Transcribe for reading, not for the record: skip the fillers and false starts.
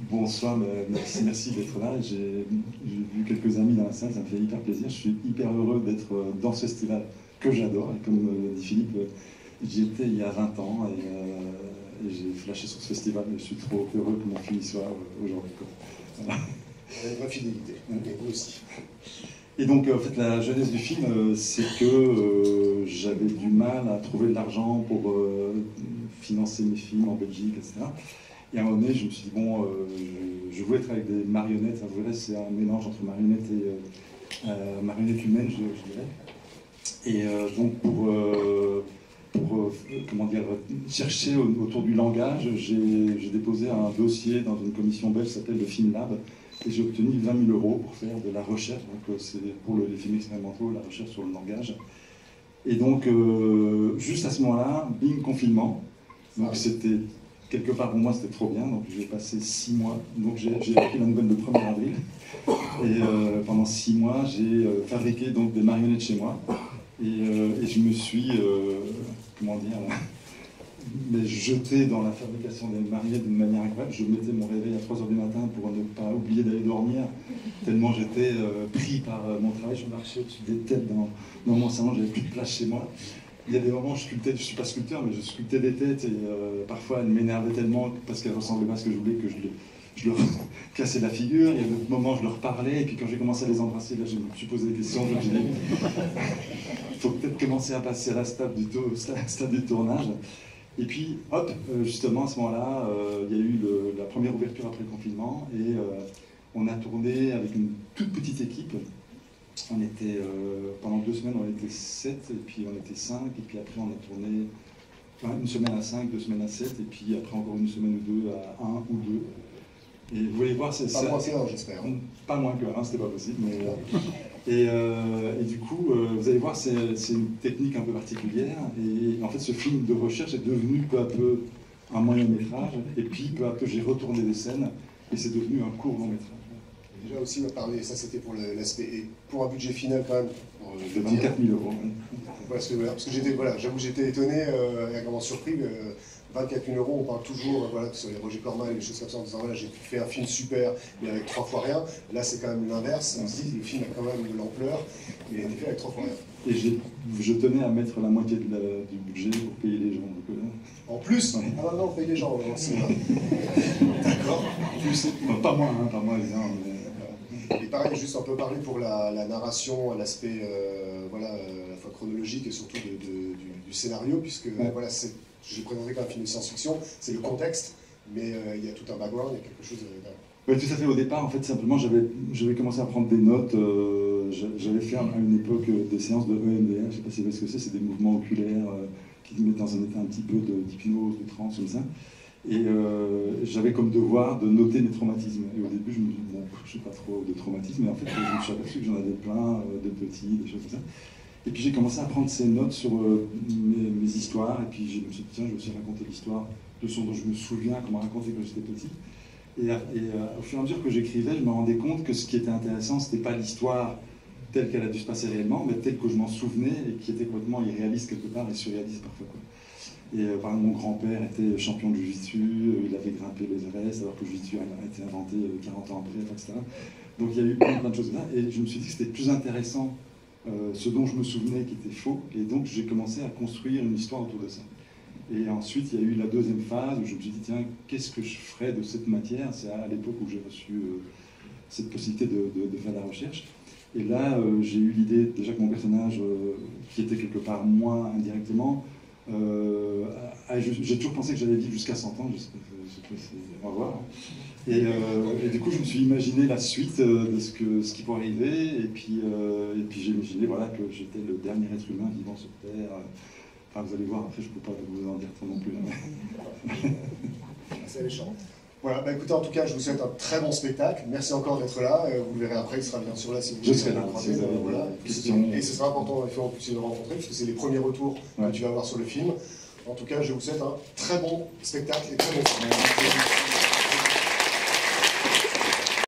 Bonsoir, merci d'être là. J'ai vu quelques amis dans la salle, ça me fait hyper plaisir. Je suis hyper heureux d'être dans ce festival que j'adore. Et comme dit Philippe, j'y étais il y a 20 ans et j'ai flashé sur ce festival. Et je suis trop heureux que mon film y soit aujourd'hui. Voilà. Une vraie fidélité, et vous aussi. Et donc, en fait, la jeunesse du film, c'est que j'avais du mal à trouver de l'argent pour financer mes films en Belgique, etc. Et à un moment donné, je me suis dit, bon, je voulais être avec des marionnettes. Vous verrez, c'est un mélange entre marionnettes et marionnettes humaines, je dirais. Et donc, comment dire, chercher autour du langage, j'ai déposé un dossier dans une commission belge qui s'appelle le Film Lab. Et j'ai obtenu 20 000 € pour faire de la recherche. Donc, c'est pour les films expérimentaux, la recherche sur le langage. Et donc, juste à ce moment-là, bing, confinement. Donc, c'était. Quelque part pour moi c'était trop bien, donc j'ai passé 6 mois, donc j'ai appris la nouvelle le 1er avril, et pendant 6 mois j'ai fabriqué donc des marionnettes chez moi, et je me suis, comment dire, jeté dans la fabrication des marionnettes d'une manière incroyable. Je mettais mon réveil à 3 h du matin pour ne pas oublier d'aller dormir, tellement j'étais pris par mon travail. Je marchais au-dessus des têtes dans mon salon, j'avais plus de place chez moi. Il y a des moments où je sculptais, je ne suis pas sculpteur, mais je sculptais des têtes et parfois elles m'énervaient tellement parce qu'elles ressemblaient pas à ce que je voulais que je leur cassais la figure. Il y a d'autres moments où je leur parlais et puis quand j'ai commencé à les embrasser, là je me suis posé des questions. Donc j'ai dit, il faut peut-être commencer à passer à la stade du tournage. Et puis, hop, justement à ce moment-là, il y a eu la première ouverture après le confinement et on a tourné avec une toute petite équipe. On était, pendant 2 semaines, on était 7, et puis on était 5, et puis après on a tourné une semaine à 5, 2 semaines à 7, et puis après encore une semaine ou 2 à 1 ou 2. Et vous voulez voir, c'est pas moins que 1, j'espère. Pas moins que 1, c'était pas possible. Mais, et du coup, vous allez voir, c'est une technique un peu particulière, et en fait ce film de recherche est devenu peu à peu un moyen métrage, et puis peu à peu j'ai retourné des scènes, et c'est devenu un court long métrage. Déjà aussi, on va parler, ça c'était pour l'aspect, et pour un budget final quand même. De 24 000 €. Parce que j'étais, voilà, j'avoue que j'étais étonné et vraiment surpris. 24 000 €, on parle toujours voilà, sur les Roger Corman et les choses comme ça en disant voilà, j'ai fait un film super, mais avec 3 fois rien. Là, c'est quand même l'inverse. On se dit le film a quand même de l'ampleur, mais il a été fait avec 3 fois rien. Et je tenais à mettre la moitié du budget pour payer les gens. Donc, en plus, ah non, on paye les gens. D'accord. Pas moi, hein, pas moi, évidemment. Et pareil, juste un peu parler pour la narration, l'aspect voilà, à la fois chronologique et surtout du scénario, puisque voilà, j'ai présenté comme un film de science-fiction, c'est le contexte, mais il y a tout un background, il y a quelque chose de... Oui, tout à fait. Au départ, en fait, simplement, j'avais commencé à prendre des notes. J'avais fait à une époque des séances de EMDR, je ne sais pas si vous savez ce que c'est des mouvements oculaires qui mettent dans un état un petit peu d'hypnose, de transe, comme ça. Et j'avais comme devoir de noter mes traumatismes. Et au début, je me dis, bon, je n'ai pas trop de traumatismes, mais en fait, je me suis aperçu que j'en avais plein, de petits, des choses comme ça. Et puis j'ai commencé à prendre ces notes sur mes histoires, et puis je me suis dit, tiens, je vais aussi raconter l'histoire de ce dont je me souviens, comment raconter quand j'étais petit. Et au fur et à mesure que j'écrivais, je me rendais compte que ce qui était intéressant, ce n'était pas l'histoire telle qu'elle a dû se passer réellement, mais telle que je m'en souvenais, et qui était complètement irréaliste quelque part, et surréaliste parfois, quoi. Et par exemple, mon grand-père était champion du jiu-jitsu, il avait grimpé les Everest, alors que le jiu-jitsu a été inventé 40 ans après, etc. Donc il y a eu plein de choses là, et je me suis dit que c'était plus intéressant ce dont je me souvenais qui était faux, et donc j'ai commencé à construire une histoire autour de ça. Et ensuite, il y a eu la deuxième phase où je me suis dit, tiens, qu'est-ce que je ferais de cette matière? C'est à l'époque où j'ai reçu cette possibilité de faire la recherche. Et là, j'ai eu l'idée, déjà que mon personnage, qui était quelque part moi indirectement, j'ai toujours pensé que j'allais vivre jusqu'à 100 ans, je sais pas si on va voir. Et du coup, je me suis imaginé la suite de ce qui pourrait arriver, et puis j'ai imaginé voilà, que j'étais le dernier être humain vivant sur Terre. Enfin, vous allez voir, après, je ne peux pas vous en dire trop non plus. C'est méchant. Voilà, bah écoutez, en tout cas, je vous souhaite un très bon spectacle. Merci encore d'être là. Vous le verrez après, il sera bien sûr là si vous voulez. Je serai là, si vous avez voilà. questions. Et ce sera important, il faut en plus le rencontrer, puisque c'est les premiers retours que tu vas avoir sur le film. En tout cas, je vous souhaite un très bon spectacle et très bon film.